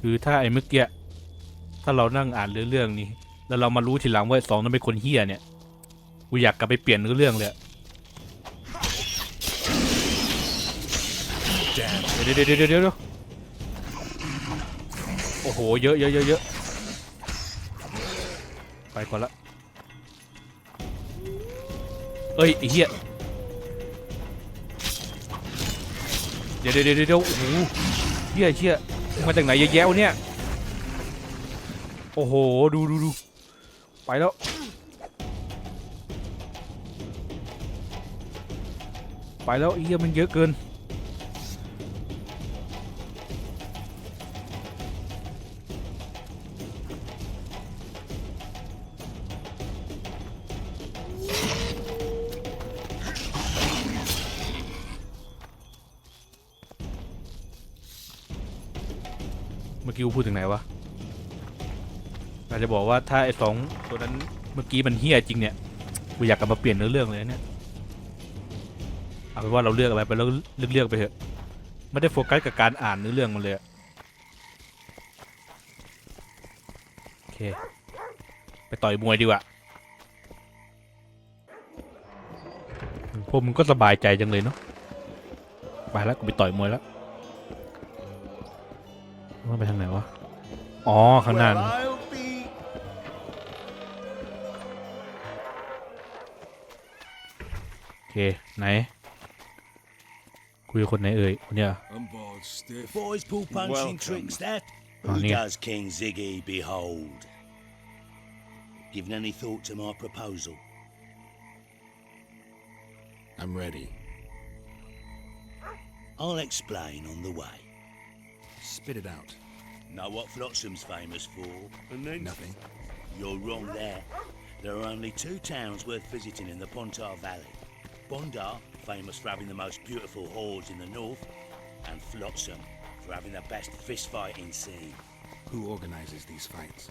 คือถ้าไอ้เมื่อกี้ถ้าเรานั่งอ่านเรื่องนี้แล้วเรามารู้ทีหลังว่าสองนั้นเป็นคนเฮี้ยเนี่ยกูอยากกลับไปเปลี่ยนเรื่องเลยเดี๋ยวโอ้โหเยอะไปก่อนละเอ้ยไอ้เหี้ยเดี๋ยวโอ้โหเหี้ยมาจากไหนเยอะแยะเนี่ยโอ้โหดูไปแล้วไอ้เหี้ยมันเยอะเกินเมื่อกี้กูพูดถึงไหนวะอาจจะบอกว่าถ้าไอ้สองตัวนั้นเมื่อกี้มันเฮี้ยจริงเนี่ยกูอยากกลับมาเปลี่ยนเรื่องเลยเนี่ยเอาเป็นว่าเราเลือกอะไรไปแล้วเลือกไปเถอะไม่ได้โฟกัสกับการอ่านเรื่องมันเลยโอเคไปต่อยมวยดีกว่าพวกมึงก็สบายใจจังเลยเนาะไปแล้วกูไปต่อยมวยแล้วว่าไปทางไหนวะอ๋อข้างหน้าโอเคไหนคุยกับคนไหนเอ่ยคนเนี้ย Boys pull punching tricks that who does King Ziggy behold given any thought to my proposal I'm ready I'll explain on the way spit it out know what Flotsam's famous for nothing you're wrong there are only two towns worth visiting in the Pontar Valley Bondar famous for having the most beautiful whores in the north and Flotsam for having the best fist fighting scene who organizes these fights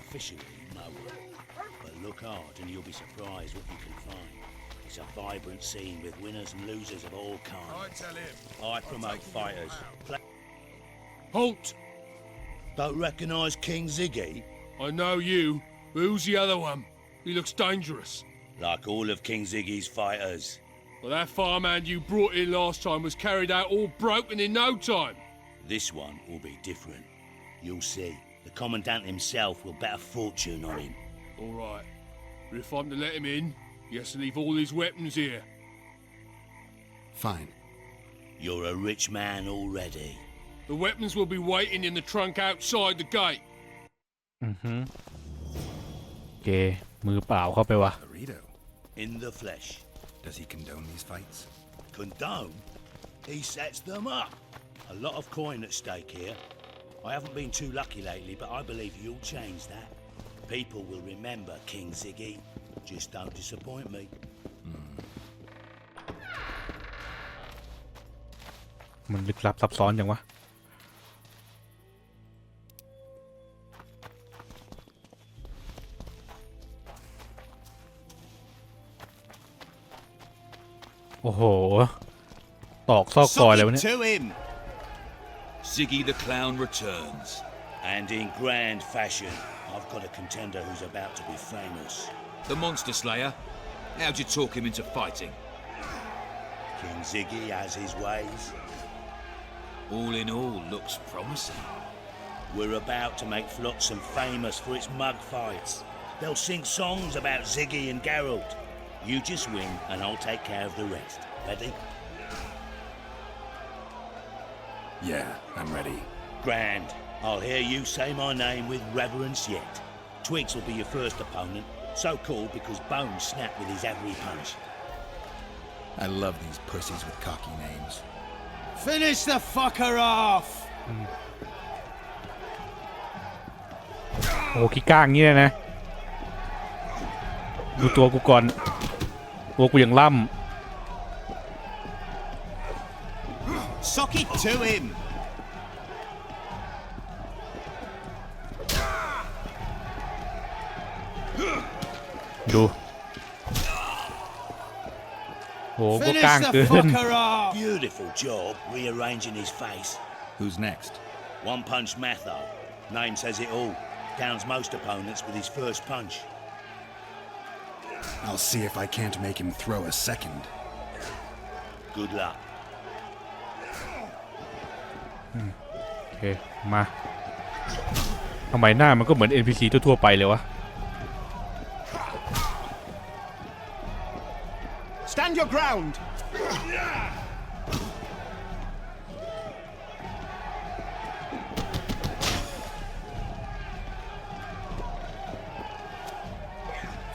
officially no one but look hard and you'll be surprised what you can find it's a vibrant scene with winners and losers of all kinds I tell him I promote fighters Halt! Don't recognise King Ziggy? I know you, but who's the other one? He looks dangerous. Like all of King Ziggy's fighters. Well, that farmhand you brought in last time was carried out all broken in no time. This one will be different. You'll see. The Commandant himself will bet a fortune on him. All right. But if I'm to let him in, he has to leave all his weapons here. fine You're a rich man already. The weapons will be waiting in the trunk outside the gate. โอเคมือเปล่าเข้าไปวะ burrito In the flesh. does he condone these fights Condone? He sets them up. A lot of coin at stake here. I haven't been too lucky lately, but I believe you'll change that. People will remember King Ziggy. Just don't disappoint me. มันลึกลับซับซ้อนจังวะโอ้โหตอกซอกซอยเลยวะเนี่ย to him. Ziggy the Clown returns. And in grand fashion, I've got a contender who's about to be famous. The Monster Slayer? How'd you talk him into fighting? King Ziggy has his ways. All in all, looks promising. We're about to make Flotsam famous for its mug fights. They'll sing songs about Ziggy and Geralt. You just win and I'll take care of the rest. Ready? yeah I'm ready Grand. I'll hear you say my name with reverence yet. Twigs will be your first opponent, so called because Bones snapped with his every punch. I love these pussies with cocky names Finish the fucker off! โอ้ขี้ก้างงี้เลยนะดูตัวกูก่อนตัวกูยังล่ำ Sock it to him! ดูโหกูก้างเกิน Beautiful job rearranging his face. who's next One punch Matho. Name says it all. Downs most opponents with his first punch. I'll see if I can't make him throw a second. Good luck. โอเคมาทำไมหน้ามันก็เหมือน NPC ทั่วๆไปเลยวะ Stand your ground!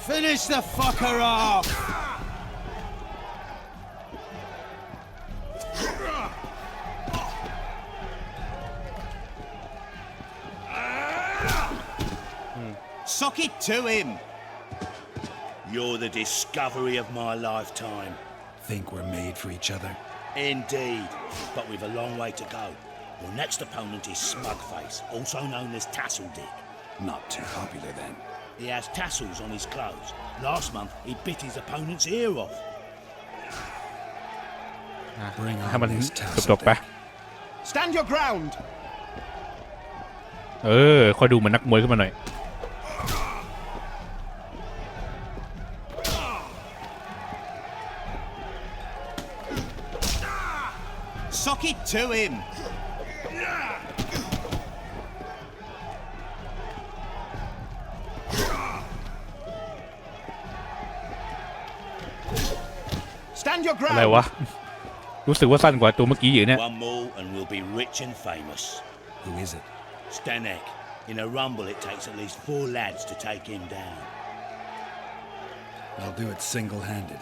Finish the fucker off! Sock it to him! You're the discovery of my lifetime. Think we're made for each other? Indeed, but we've a long way to go. Your next opponent is Smugface, also known as Tassel Dick. Not too popular then. He has tassels on his clothes. Last month, he bit his opponent's ear off. ให้มัน this จบๆไป tassel Stand your ground! คอยดูเหมือนนักมวยขึ้นมาหน่อย Sock it to him! Stand your อะไร ground! วะ รู้สึกว่าสั้นกว่าตัวเมื่อกี้อยู่เนี่ย One more and we'll be rich and famous. Who is it? Stanek. In a rumble, it takes at least 4 lads to take him down. I'll do it single-handed.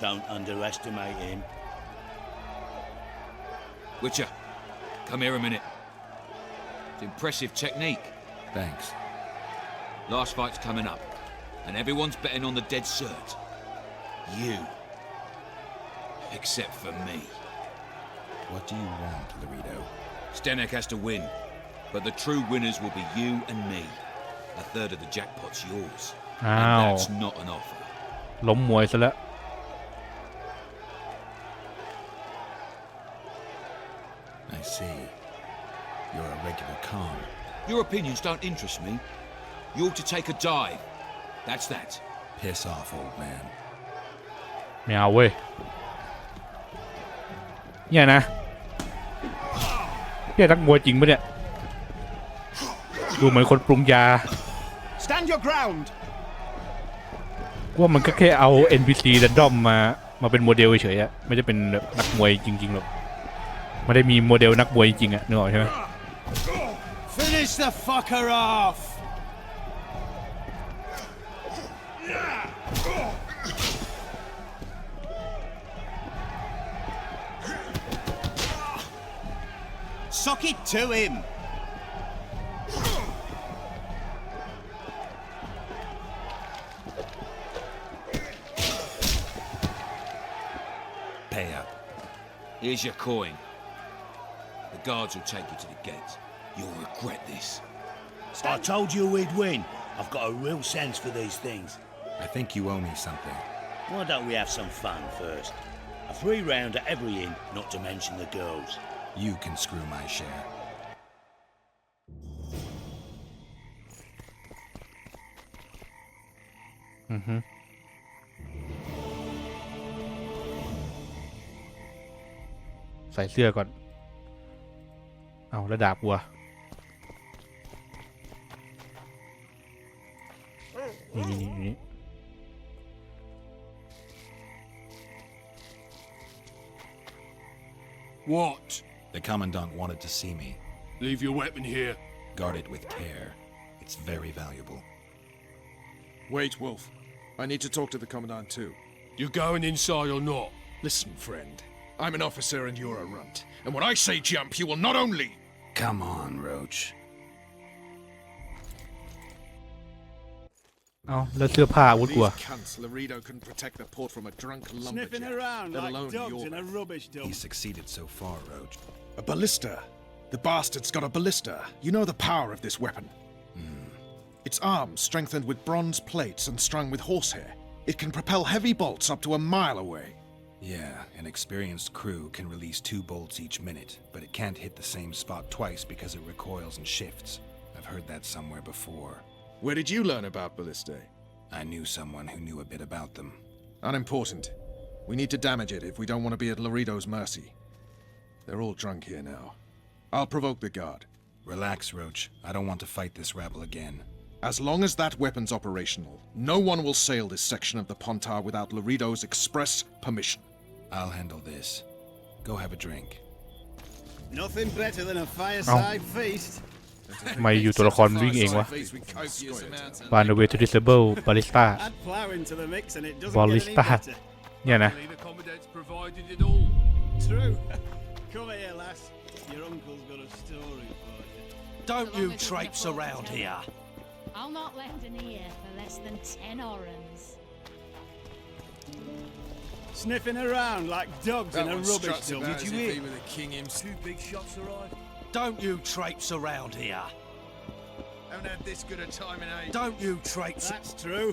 Don't underestimate him. Witcher, come here a minute. It's impressive technique. Thanks. Last fight's coming up, and everyone's betting on the dead cert. You. Except for me. What do you want, Laredo? Stenek has to win, but the true winners will be you and me. A third of the jackpot's yours. And Ow. that's not an offer. ล้มมวยซะแล้ว I see. You're a regular con. Your opinions don't interest me. You ought to take a dive. That's that. Piss off, old man. ไม่เอาเว้ยเนี่ยนะเนี่ยนักมวยจริงปะเนี่ยดูเหมือนคนปรุงยา Stand your ground! ว่ามันก็แค่เอา NPC ดันดอมมาเป็นโมเดลเฉยๆอะไม่ได้เป็นแบบนักมวยจริงๆหรอกไม่ได้มีโมเดลนักมวยจริงๆอะนึกออกใช่ไหม Finish the fucker off! Sock it to him! Pay up. Here's your coin. The guards will take you to the gate. You'll regret this. I told you we'd win. I've got a real sense for these things. I think you owe me something. Why don't we have some fun first? A 3-rounder every inn, not to mention the girls. You can screw my share. ใส่เสื้อก่อนเอาแล้วดาบวัวนี่ What? The Commandant wanted to see me. Leave your weapon here. Guard it with care. It's very valuable. Wait, Wolf. I need to talk to the Commandant too. You going inside or not? Listen, friend. I'm an officer and you're a runt. And when I say jump, you will not only... Come on, Roach. เอาแล้วเสื้อผ้าอาวุธกลัว These cunts, Laredo couldn't protect the port from a drunk Sniffing lumberjack, around let like alone dogs your... in a rubbish dump. He succeeded so far, Roach. A ballista. The bastard's got a ballista. You know the power of this weapon. Its arms strengthened with bronze plates and strung with horsehair. It can propel heavy bolts up to a mile away. Yeah, an experienced crew can release 2 bolts each minute, but it can't hit the same spot twice because it recoils and shifts. I've heard that somewhere before. Where did you learn about ballistae? I knew someone who knew a bit about them. Unimportant. We need to damage it if we don't want to be at Laredo's mercy. They're all drunk here now. I'll provoke the guard. Relax, Roach. I don't want to fight this rabble again. As long as that weapon's operational, no one will sail this section of the Pontar without Laredo's express permission. I'll handle this. Go have a drink. Nothing better than a fireside feast. ทำไมอยู่ตัวละครวิ่งเองวะ Feast with copious amounts of Find a way to disable ballista Add plough into the mix and it doesn't Ballista. get any better. เนี่ยนะ Luckily, the commandant's provided it all. True. Come here, lass. Your uncle's got a story for you. Don't you traipse around here. I'll not lend an ear for less than 10 orans. Sniffing around like dogs in a rubbish dump. Did you hear? with a king himself. 2 big shots arrived. Don't you traipse around here. Haven't had this good a time in ages. Don't you traipse. That's true.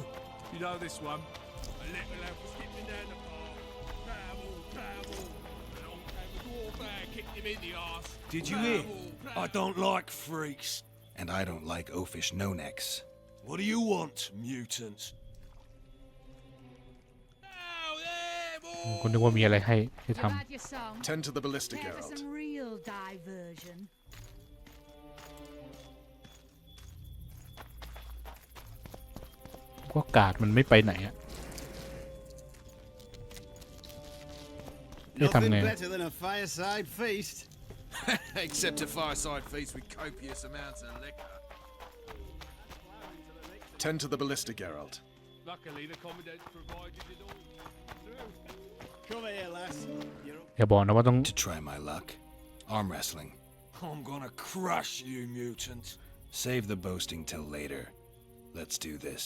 You know this one. A little lad was skipping down the path. Travel. An old dwarf there kicked him in the arse. Did you hear? I don't like freaks. And I don't like oafish no-necks. What do you want, mutants? Now there, คุณนึกว่ามีอะไรให้ You've ทำ had your song. Tend to the ballista, Care for Geralt. some real diversion. ก็กาดมันไม่ไปไหนอะได้ทำ Nothing ไง better than a fireside feast. Except a fireside feast with copious amounts of liquor. Tend to the ballista, Geralt. Luckily, the commandant's provided it all. Come here, lass. You're อย่าบอกนะว่าต้อง To try my luck. Arm wrestling. I'm gonna crush you, mutant. Save the boasting till later. Let's do this.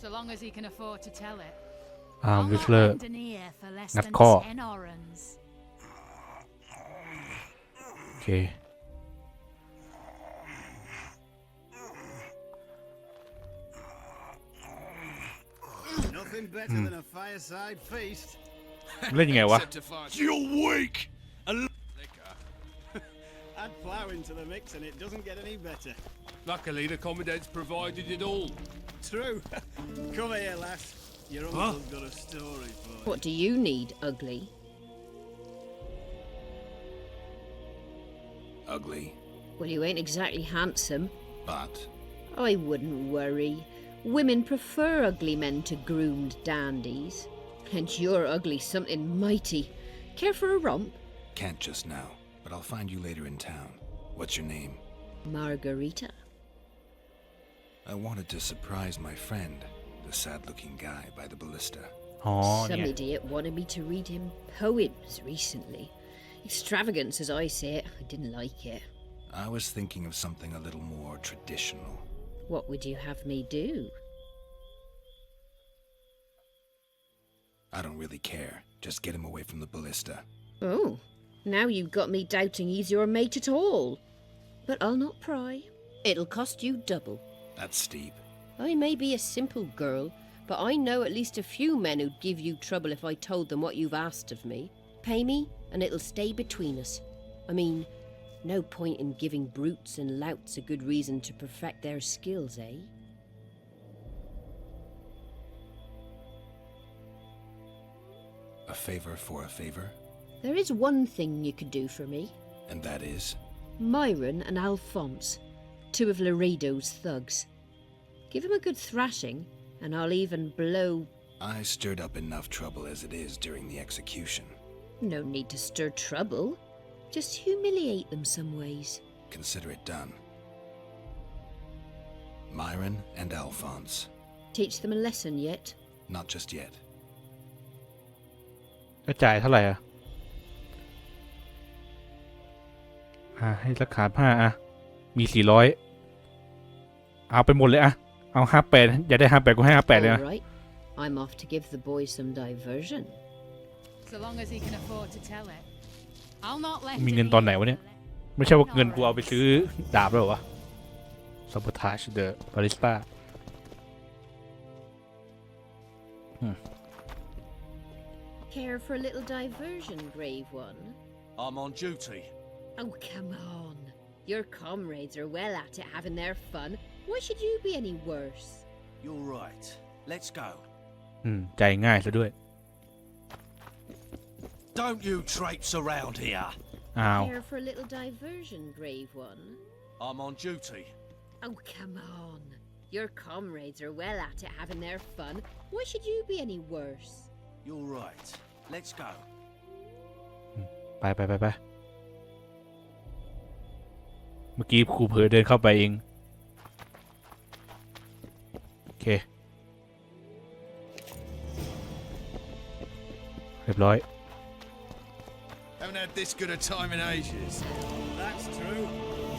So long as he can afford to tell it. วิ I'll สเลอ not ร์ lend an ear for less งัด than ข้อ 10 orans. โอเค nothing better than a fireside feast. เล่นยังไงวะ Except a fireside You're weak. liquor. Add plough into the mix and it doesn't get any better. Luckily, the commandant's provided it all. True. Come here, lass. Your uncle's got a story for you. What do you need, ugly? Ugly. Well, you ain't exactly handsome. But I wouldn't worry. Women prefer ugly men to groomed dandies. And you're ugly something mighty. Care for a romp? can't just now. But I'll find you later in town. What's your name? Margarita. I wanted to surprise my friend, the sad-looking guy by the ballista. อ๋อ Some เนี่ย idiot wanted me to read him poems recently. Extravagance as I say it, I didn't like it. I was thinking of something a little more traditional. What would you have me do? I don't really care. Just get him away from the ballista. Oh, now you've got me doubting he's your mate at all. But I'll not pry. It'll cost you double. That's steep. I may be a simple girl, but I know at least a few men who'd give you trouble if I told them what you've asked of me. Pay me, and it'll stay between us. I mean, no point in giving brutes and louts a good reason to perfect their skills, eh? A favor for a favor? There is one thing you could do for me. And that is? Myron and Alphonse, two of Laredo's thugs. Give him a good thrashing, and I'll even blow... I stirred up enough trouble as it is during the execution. No need to stir trouble. Just humiliate them some ways. Consider it done. Myron and Alphonse. Teach them a lesson yet? Not just yet. จะจ่ายเท่าไหร่ให้ราคา5มี400เอาไปหมดเลยเอา58อย่าได้58กูให้58เลยนะ All right. I'm off to give the boys some diversion. So long as he can afford to tell it. I'll not let มีเงินตอนไหนวะเนี่ยไม่ใช่ว่าเงินกูเอาไปซื้อดาบแล้วเหรอวะ Sabotage the Ballista Care for a little diversion, brave one? I'm on duty. Oh, come on. Your comrades are well at it having their fun. Why should you be any worse? You're right. Let's go. ใจง่ายซะด้วย Don't you traipse around here. อ้าว Care for a little diversion, brave one? I'm on duty. Oh, come on. Your comrades are well at it having their fun. Why should you be any worse? You're right. Let's go. ไปเมื่อกี้ครูเผลอเดินเข้าไปเองโอเคเรียบร้อย Haven't had this good a time in ages. That's true.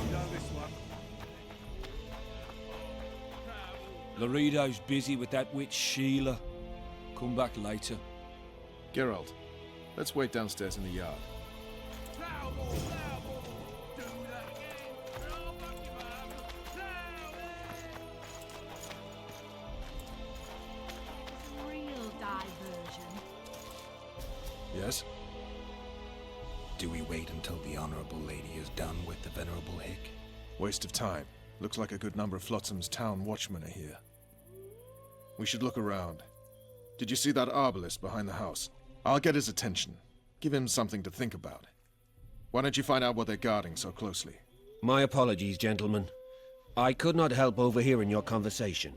You know this one. Laredo's busy with that witch Sheila. Come back later. Geralt, let's wait downstairs in the yard. Travel. Do that again. Roll back your arm. Real diversion. Yes? Do we wait until the Honorable Lady is done with the Venerable Hick? Waste of time. Looks like a good number of Flotsam's town watchmen are here. We should look around. Did you see that arbalist behind the house? I'll get his attention. Give him something to think about. Why don't you find out what they're guarding so closely? My apologies, gentlemen. I could not help overhearing your conversation.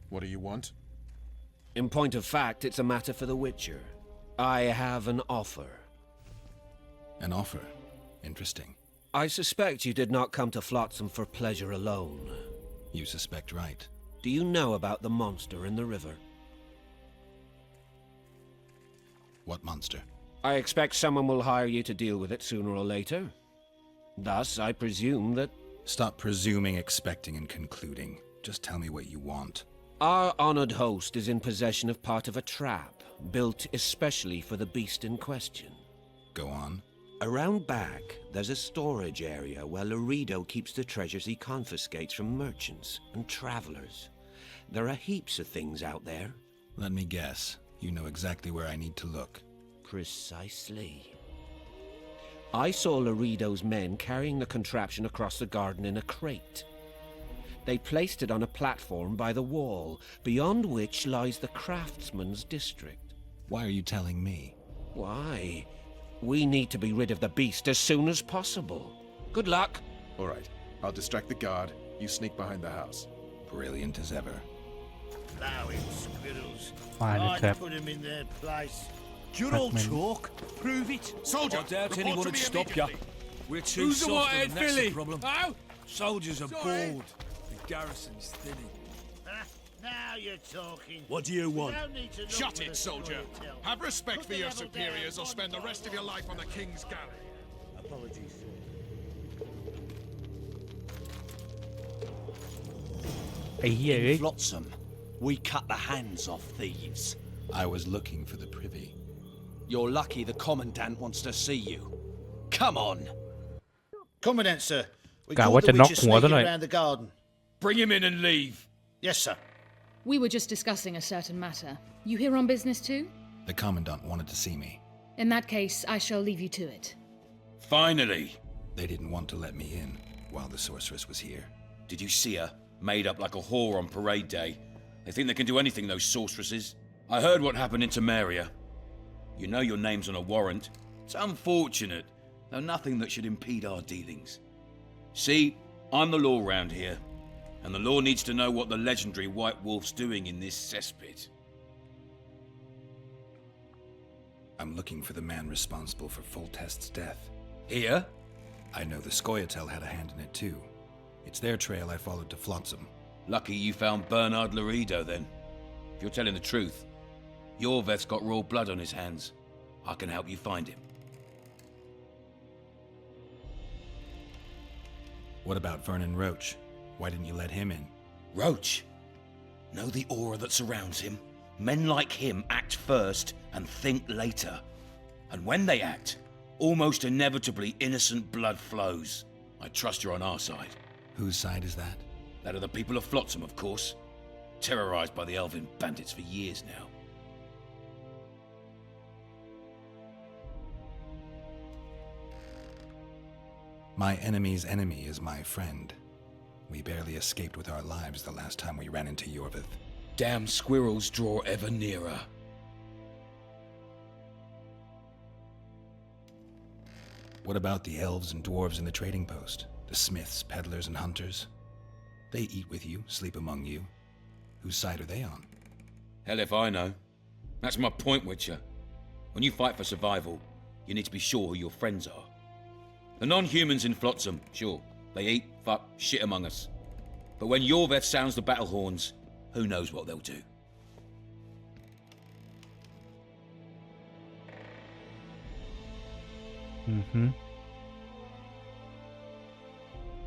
What do you want? In point of fact, it's a matter for the Witcher. I have an offer. An offer? Interesting. I suspect you did not come to Flotsam for pleasure alone. You suspect right. Do you know about the monster in the river? What monster? I expect someone will hire you to deal with it sooner or later. Thus, I presume that... Stop presuming, expecting, and concluding. Just tell me what you want. Our honored host is in possession of part of a trap, built especially for the beast in question. Go on. Around back, there's a storage area where Laredo keeps the treasures he confiscates from merchants and travelers. There are heaps of things out there. Let me guess. You know exactly where I need to look. Precisely. I saw Laredo's men carrying the contraption across the garden in a crate. They placed it on a platform by the wall, beyond which lies the craftsman's district. Why are you telling me? Why? We need to be rid of the beast as soon as possible. Good luck. All right. I'll distract the guard. You sneak behind the house. Brilliant as ever. Plowing squirrels. Fine, I'd except- put him in their place. You're all Fragment. talk. Prove it. Soldier, I doubt report anyone to would me stop you. immediately. We're too Who's the soft, white-head and that's filly? the problem. Oh? Soldiers are Sorry. bored. The garrison's thinning. Ah, now you're talking. What do you want? Shut it, soldier. Have respect for your superiors or spend the rest of your life on the King's galley. Apologies, sir. ไอ้เหี้ยเอ้ย Flotsam, we cut the hands off thieves. I was looking for the privy. You're lucky the Commandant wants to see you. Come on. Commandant, sir. We กะ caught ว่า the จะน็อก witcher หัวซะหน่อย sneaking around the garden. Bring him in and leave. Yes, sir. We were just discussing a certain matter. You here on business too? The Commandant wanted to see me. In that case, I shall leave you to it. Finally. They didn't want to let me in while the sorceress was here. Did you see her? Made up like a whore on parade day. They think they can do anything, those sorceresses. I heard what happened in Temeria. You know your name's on a warrant. It's unfortunate, though nothing that should impede our dealings. See, I'm the law round here, and the law needs to know what the legendary White Wolf's doing in this cesspit. I'm looking for the man responsible for Foltest's death. Here? I know the Scoia'tael had a hand in it too. It's their trail I followed to Flotsam. Lucky you found Bernard Laredo, then. If you're telling the truth, Yorveth's got royal blood on his hands. I can help you find him. What about Vernon Roach? Why didn't you let him in? Roach? Know the aura that surrounds him? Men like him act first and think later. And when they act, almost inevitably innocent blood flows. I trust you're on our side. Whose side is that? That of the people of Flotsam, of course. Terrorized by the elven bandits for years now. My enemy's enemy is my friend. We barely escaped with our lives the last time we ran into Yorvith. Damn squirrels draw ever nearer. What about the elves and dwarves in the trading post? The smiths, peddlers, and hunters? They eat with you, sleep among you. Whose side are they on? Hell if I know. That's my point, Witcher. When you fight for survival, you need to be sure who your friends are. The non-humans in Flotsam, sure, they eat, fuck, shit among us. But when Yorveth sounds the battle horns, who knows what they'll do.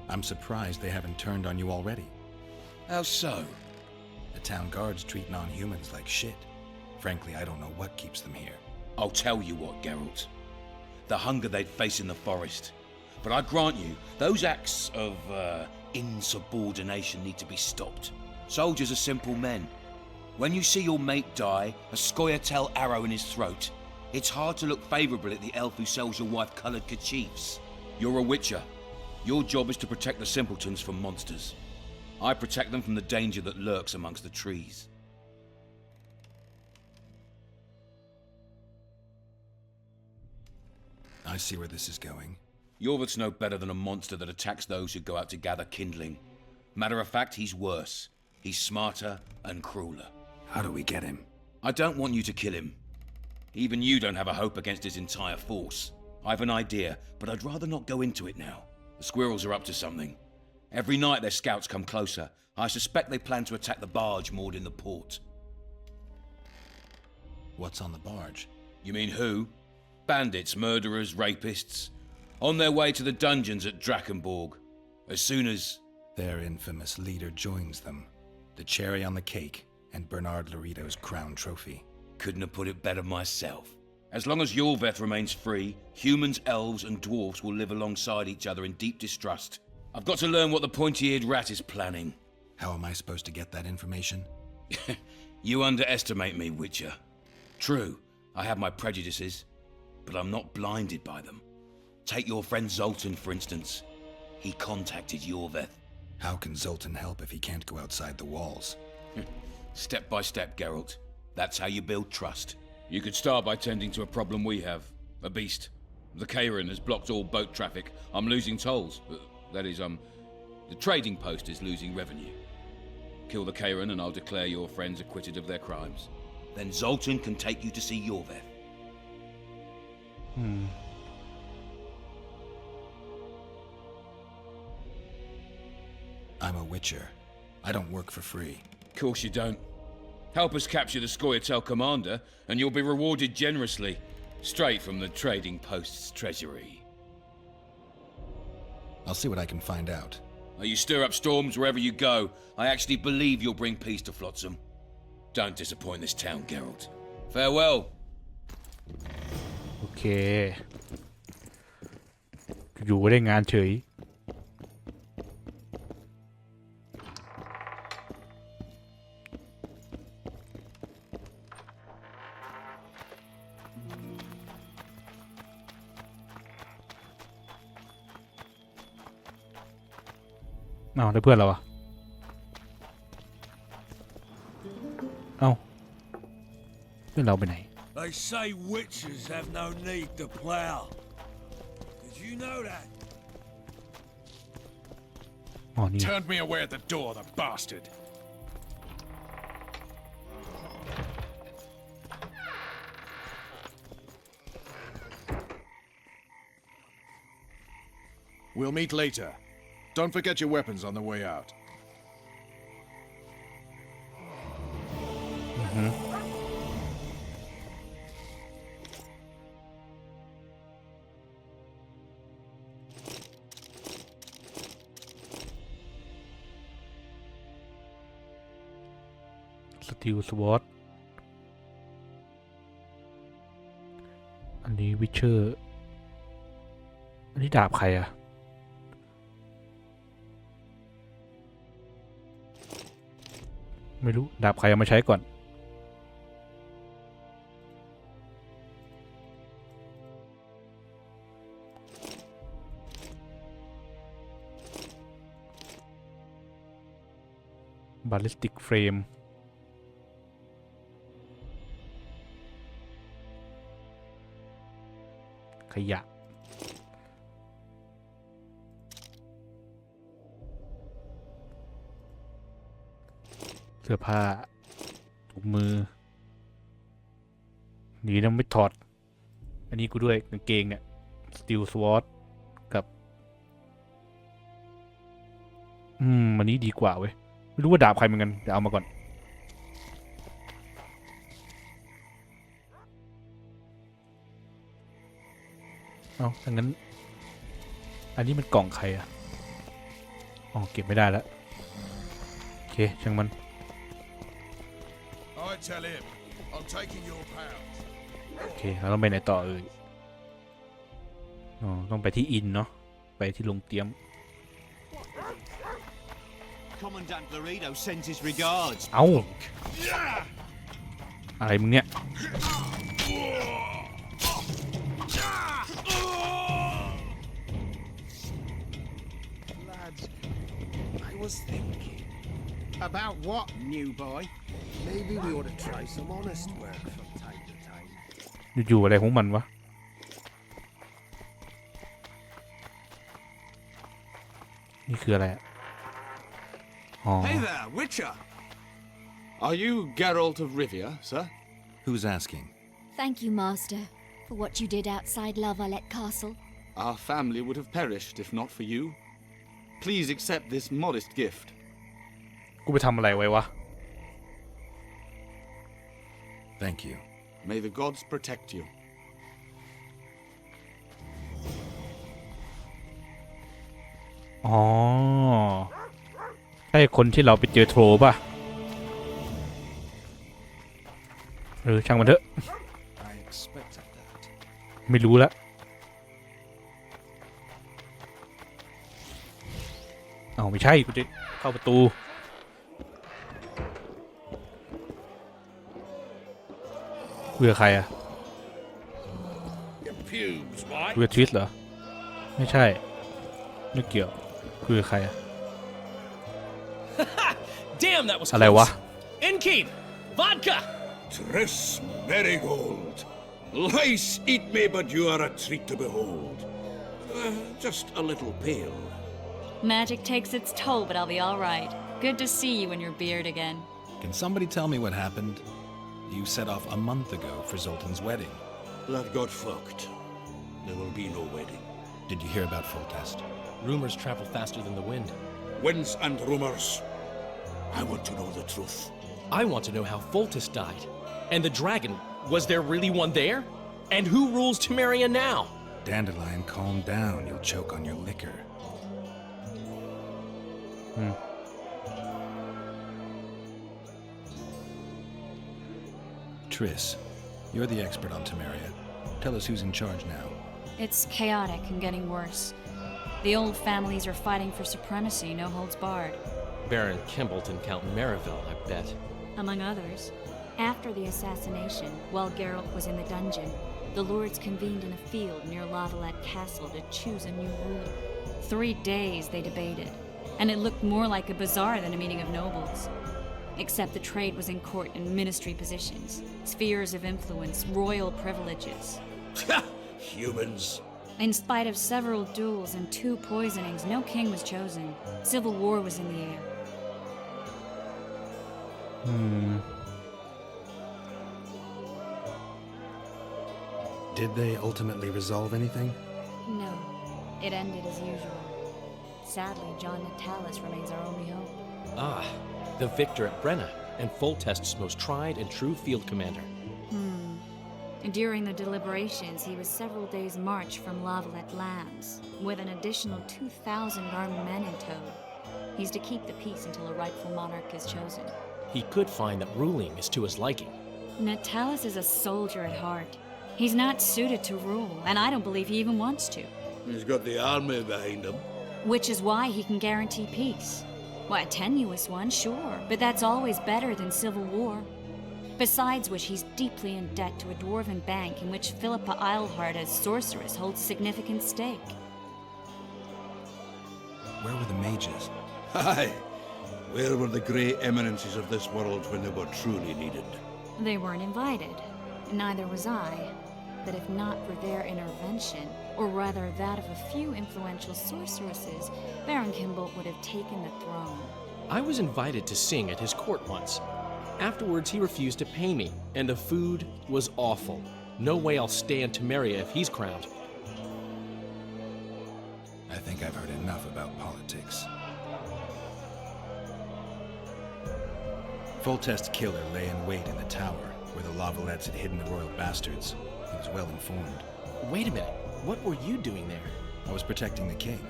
I'm surprised they haven't turned on you already. How so? The town guards treat non-humans like shit. Frankly, I don't know what keeps them here. I'll tell you what, Geralt. The hunger they'd face in the forest. But I grant you, those acts of, insubordination need to be stopped. Soldiers are simple men. When you see your mate die, a scoia'tael arrow in his throat, it's hard to look favourably at the elf who sells your wife coloured kerchiefs. You're a witcher. Your job is to protect the simpletons from monsters. I protect them from the danger that lurks amongst the trees. I see where this is going. Yorvith's no better than a monster that attacks those who go out to gather kindling. Matter of fact, he's worse. He's smarter and crueler. How do we get him? I don't want you to kill him. Even you don't have a hope against his entire force. I've an idea, but I'd rather not go into it now. The squirrels are up to something. Every night their scouts come closer. I suspect they plan to attack the barge moored in the port. What's on the barge? You mean who? Bandits, murderers, rapists. On their way to the dungeons at Drakenborg. As soon as... Their infamous leader joins them. The cherry on the cake, and Bernard Laurito's crown trophy. Couldn't have put it better myself. As long as Yorveth remains free, humans, elves, and dwarves will live alongside each other in deep distrust. I've got to learn what the pointy-eared rat is planning. How am I supposed to get that information? You underestimate me, Witcher. True, I have my prejudices, but I'm not blinded by them. Take your friend Zoltan, for instance. He contacted Yorveth. How can Zoltan help if he can't go outside the walls? Step by step, Geralt. That's how you build trust. You could start by tending to a problem we have. A beast. The Kairin has blocked all boat traffic. I'm losing tolls. That is, the trading post is losing revenue. Kill the Kairin and I'll declare your friends acquitted of their crimes. Then Zoltan can take you to see Yorveth. I'm a witcher. I don't work for free. Of course you don't. Help us capture the scoia'tael commander, and you'll be rewarded generously. Straight from the trading post's treasury. I'll see what I can find out. Now you stir up storms wherever you go. I actually believe you'll bring peace to Flotsam. Don't disappoint this town, Geralt. Farewell. โอเคอยู่ได้งานเฉยเอาได้เพื่อนเราอะเอาเพื่อนเราไปไหน They say witches have no need to plough. Did you know that? อ๋อนี่ Turned me away at the door, the bastard. We'll meet later. Don't forget your weapons on the way out. Steel Sword อันนี้วิเชอร์อันนี้ดาบใครอะไม่รู้ดาบใครเอามาใช้ก่อน บาลิสติกเฟรมขยะเสื้อผ้าถุงมือหนีนะไม่ถอดอันนี้กูด้วยกางเกงเนี่ยสตีลสวอตกับอันนี้ดีกว่าเว้ยไม่รู้ว่าดาบใครเหมือนกันเดี๋ยวเอามาก่อนเอาถ้างั้นอันนี้มันกล่องใครอะอ๋อเก็บไม่ได้แล้วโอเคช่างมัน I tell him, I'm taking your pounds. โอเคแล้วต้องไปไหนต่ออ๋อต้องไปที่อินเนาะไปที่โรงเตรียม Commandant Laredo sends his regards. เอ้าอะไรมึงเนี่ย Lads, I was thinking. About what, new boy? Maybe we ought to try some honest work from time to time. อยู่ๆอะไรของมันวะนี่คืออะไรอ๋อ Hey there, Witcher! Are you Geralt of Rivia, sir? Who's asking? Thank you, Master, for what you did outside La Valette Castle. Our family would have perished if not for you. Please accept this modest gift. กูไปทำอะไรไว้วะ Thank you. May the gods protect you. อ๋อใช่คนที่เราไปเจอโทรป่ะช่างมันเถอะ I expected that. ไม่รู้ละเอาไม่ใช่กูจะเข้าประตูคุยกับใครอะคุยกับทวิสเหรอไม่ใช่ไม่เกี่ยวคุยกับใครอะ Damn, that was อะไรวะ Innkeep, vodka. Triss Marigold. Lice eat me, but you are a treat to behold. Just a little pale. Magic takes its toll, but I'll be all right. Good to see you in your beard again. Can somebody tell me what happened? You set off a month ago for Zoltan's wedding. That got fucked. There will be no wedding. Did you hear about Foltest? Rumors travel faster than the wind. Winds and rumors. I want to know the truth. I want to know how Foltest died. And the dragon, was there really one there? And who rules Temeria now? Dandelion, calm down. You'll choke on your liquor. Triss, you're the expert on Temeria. Tell us who's in charge now. It's chaotic and getting worse. The old families are fighting for supremacy, no holds barred. Baron Kimbolt and Count Merivale, I bet. Among others. After the assassination, while Geralt was in the dungeon, the lords convened in a field near La Valette Castle to choose a new ruler. 3 days they debated, and it looked more like a bazaar than a meeting of nobles. Except the trade was in court and ministry positions, spheres of influence, royal privileges. Humans. In spite of several duels and 2 poisonings, no king was chosen. Civil war was in the air. Did they ultimately resolve anything? No, it ended as usual. Sadly, John Natalis remains our only hope. Ah, the victor at Brenna, and Foltest's most tried and true field commander. During the deliberations, he was several days' march from La Valette lands, with an additional 2,000 armed men in tow. He's to keep the peace until a rightful monarch is chosen. He could find that ruling is to his liking. Natalis is a soldier at heart. He's not suited to rule, and I don't believe he even wants to. He's got the army behind him. Which is why he can guarantee peace. Why, a tenuous one, sure, but that's always better than civil war. Besides which, he's deeply in debt to a dwarven bank in which Philippa Eilhart as sorceress holds a significant stake. Where were the mages? Aye, Where were the great eminences of this world when they were truly needed? They weren't invited. Neither was I. But if not for their intervention, or rather that of a few influential sorceresses, Baron Kimbolt would have taken the throne. I was invited to sing at his court once. Afterwards, he refused to pay me, and the food was awful. No way I'll stay in Temeria if he's crowned. I think I've heard enough about politics. Foltest's killer lay in wait in the tower, where the Lavalettes had hidden the royal bastards. He was well informed. Wait a minute. What were you doing there? I was protecting the king.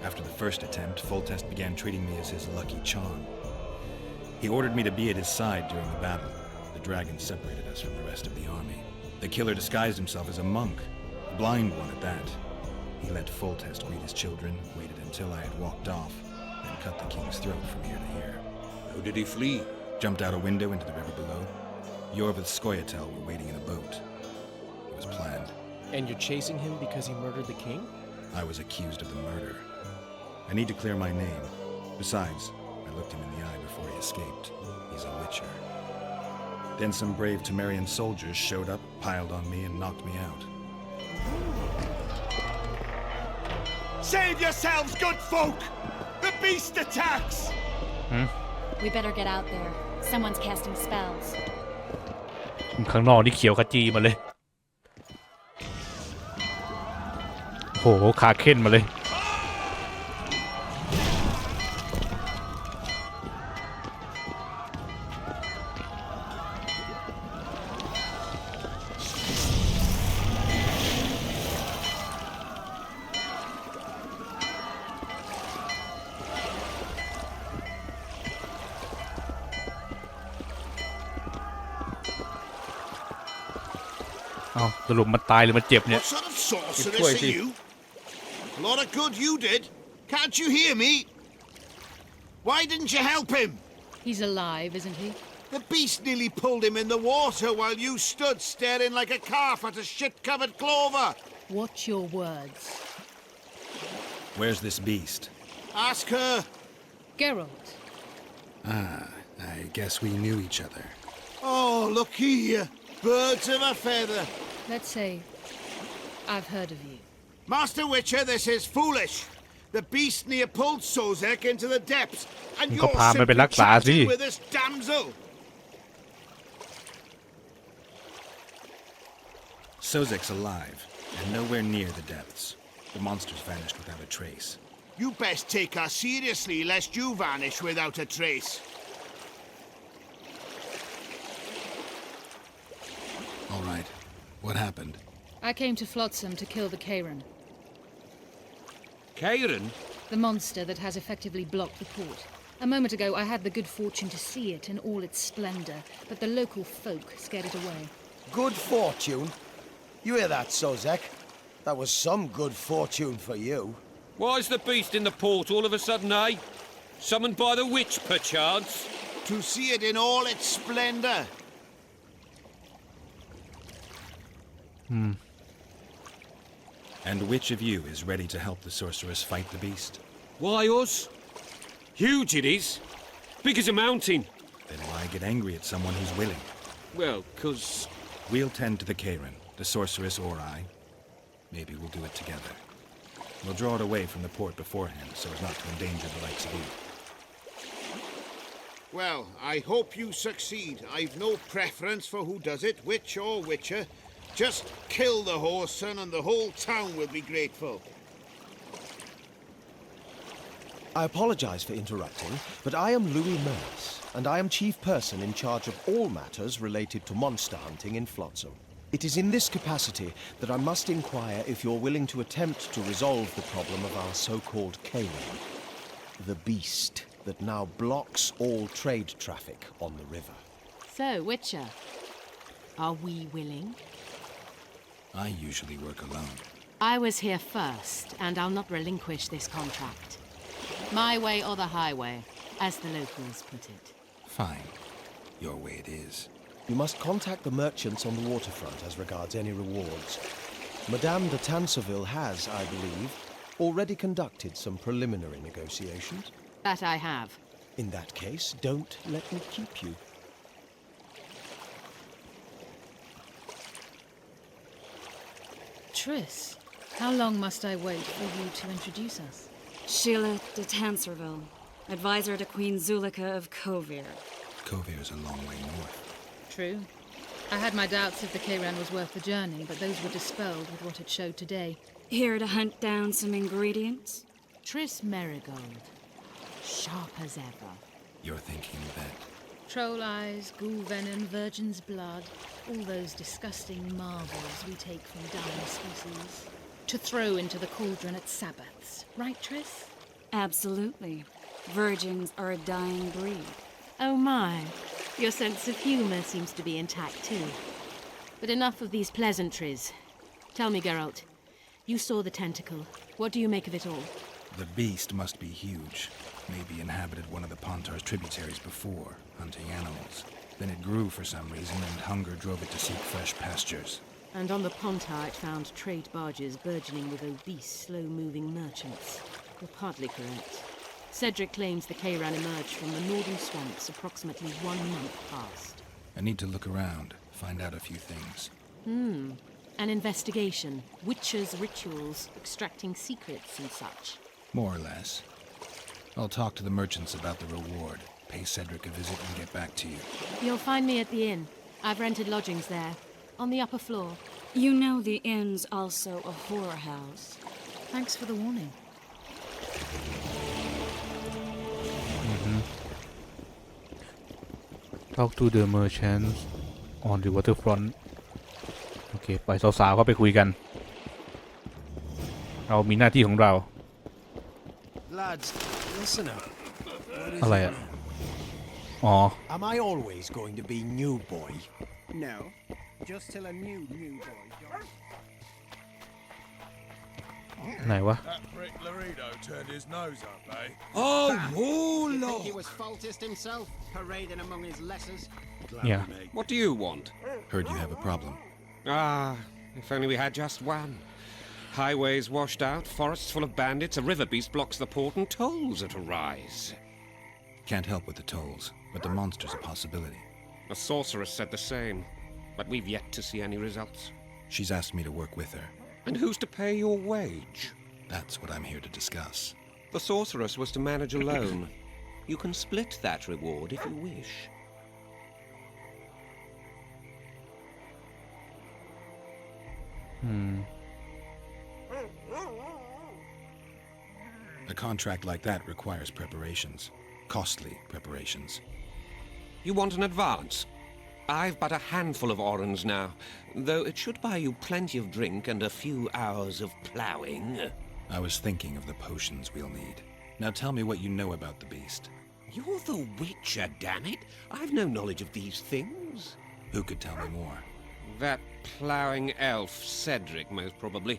After the first attempt, Foltest began treating me as his lucky charm. He ordered me to be at his side during the battle. The dragon separated us from the rest of the army. The killer disguised himself as a monk, a blind one at that. He let Foltest greet his children, waited until I had walked off, then cut the king's throat from ear to ear. How did he flee? Jumped out a window into the river below. Yorv with Skoyatel were waiting in a boat. It was planned. And you're chasing him because he murdered the king? I was accused of the murder. I need to clear my name. Besides, I looked him in the eye before he escaped. He's a witcher. Then some brave Temerian soldiers showed up, piled on me, and knocked me out. Save yourselves, good folk! The beast attacks! We better get out there. Someone's casting spells. ข้างนอกนี่เขียวขจีมาเลยโหขาเข้นมาเลย สรุปมันตายหรือมันเจ็บเนี่ย What sort of sorceress are you? A lot of good you did. Can't you hear me? Why didn't you help him? He's alive, isn't he? The beast nearly pulled him in the water while you stood staring like a calf at a shit-covered clover. Watch your words. Where's this beast? Ask her. Geralt. Ah, I guess we knew each other. Oh, look here. Birds of a feather. Let's say I've heard of you. Master Witcher, this is foolish. The beast near pulled Sozek into the depths, and ก็ you're พามันไป simply รักษาสิ chatting with this damsel. Sozek's alive, and nowhere near the depths. The monsters vanished without a trace. You best take her seriously, lest you vanish without a trace. All right. What happened? I came to Flotsam to kill the Karen. Karen? The monster that has effectively blocked the port. A moment ago, I had the good fortune to see it in all its splendor, but the local folk scared it away. Good fortune? You hear that, Sozek? That was some good fortune for you. Why's the beast in the port all of a sudden, eh? Summoned by the witch, perchance? To see it in all its splendor. And which of you is ready to help the sorceress fight the beast? Why us? Huge it is. Big as a mountain. Then why get angry at someone who's willing? Well, 'cause... We'll tend to the Karen, the sorceress or I. Maybe we'll do it together. We'll draw it away from the port beforehand so as not to endanger the likes of you. Well, I hope you succeed. I've no preference for who does it, witch or witcher. Just kill the whoreson and the whole town will be grateful. I apologize for interrupting, but I am Louis Merce, and I am chief person in charge of all matters related to monster hunting in Flotsam. It is in this capacity that I must inquire if you're willing to attempt to resolve the problem of our so-called Karen, the beast that now blocks all trade traffic on the river. So, Witcher, are we willing? I usually work alone. I was here first, and I'll not relinquish this contract. My way or the highway, as the locals put it. Fine. Your way it is. You must contact the merchants on the waterfront as regards any rewards. Madame de Tanserville has, I believe, already conducted some preliminary negotiations. That I have. In that case, don't let me keep you. Triss, how long must I wait for you to introduce us? Sheila de Tanserville, advisor to Queen Zulika of Kovir. Kovir's a long way north. True. I had my doubts if the Kayran was worth the journey, but those were dispelled with what it showed today. Here to hunt down some ingredients? Triss Merigold, sharp as ever. You're thinking that... Troll eyes, ghoul venom, virgin's blood, all those disgusting marvels we take from dying species. To throw into the cauldron at Sabbaths. Right, Triss? Absolutely. Virgins are a dying breed. Oh my, your sense of humour seems to be intact too. But enough of these pleasantries. Tell me, Geralt, you saw the tentacle. What do you make of it all? The beast must be huge. Maybe inhabited one of the Pontar's tributaries before, hunting animals. Then it grew for some reason, and hunger drove it to seek fresh pastures. And on the Pontar it found trade barges burgeoning with obese, slow-moving merchants. You're partly correct. Cedric claims the Kayran emerged from the northern swamps approximately 1 month past. I need to look around, find out a few things. An investigation. Witches' rituals, extracting secrets and such. More or less. I'll talk to the merchants about the reward, pay Cedric a visit and get back to you. You'll find me at the inn. I've rented lodgings there, on the upper floor. You know the inn's also a whorehouse. Thanks for the warning. Talk to the merchants on the waterfront โอเคปล่อยสาวๆเข้าไปคุยกันเรามีหน้าที่ของเรา Lads, listen up. อะไรอ่ะอ๋อ Am I always going to be new boy? No, just till a new boy. ไหนวะ That prick Laredo turned his nose up, eh? Oh, You think Lord! he was faultist himself, parading among his lessers? Yeah. What do you want? Heard you have a problem. Ah, if only we had just one. Highways washed out, forests full of bandits, a river beast blocks the port, and tolls at a rise. Can't help with the tolls, but the monster's a possibility. A sorceress said the same, but we've yet to see any results. She's asked me to work with her. And who's to pay your wage? That's what I'm here to discuss. The sorceress was to manage alone. You can split that reward if you wish. A contract like that requires preparations. Costly preparations. You want an advance? I've but a handful of orens now, though it should buy you plenty of drink and a few hours of ploughing. I was thinking of the potions we'll need. Now tell me what you know about the beast. You're the Witcher, damn it! I've no knowledge of these things. Who could tell me more? That ploughing elf, Cedric, most probably.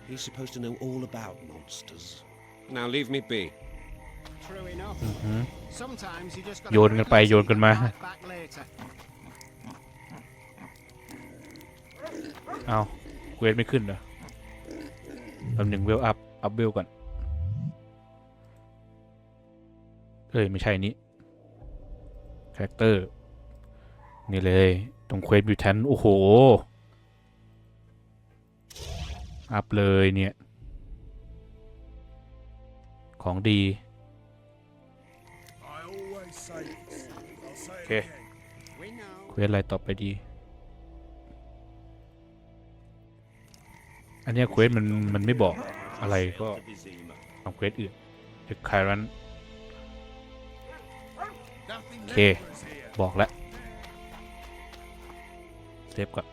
He's supposed to know all about monsters. Now leave me be. True enough. Sometimes you just got โยนกันไปโยนกันมา back later. เอาเวทไม่ขึ้นเหรอแป๊บหนึ่งเวลอัพเวลก่อนเฮ้ยไม่ใช่นี้คาแรคเตอร์นี่เลยตรงเควสบิวแทนโอ้โหอัพเลยเนี่ยของดีโอเคเควสอะไรต่อไปดีอันนี้เควสมันไม่บอกอะไรก็ทำเควสอื่นเด็กไครันโอเคบอกแล้วเซฟก่อน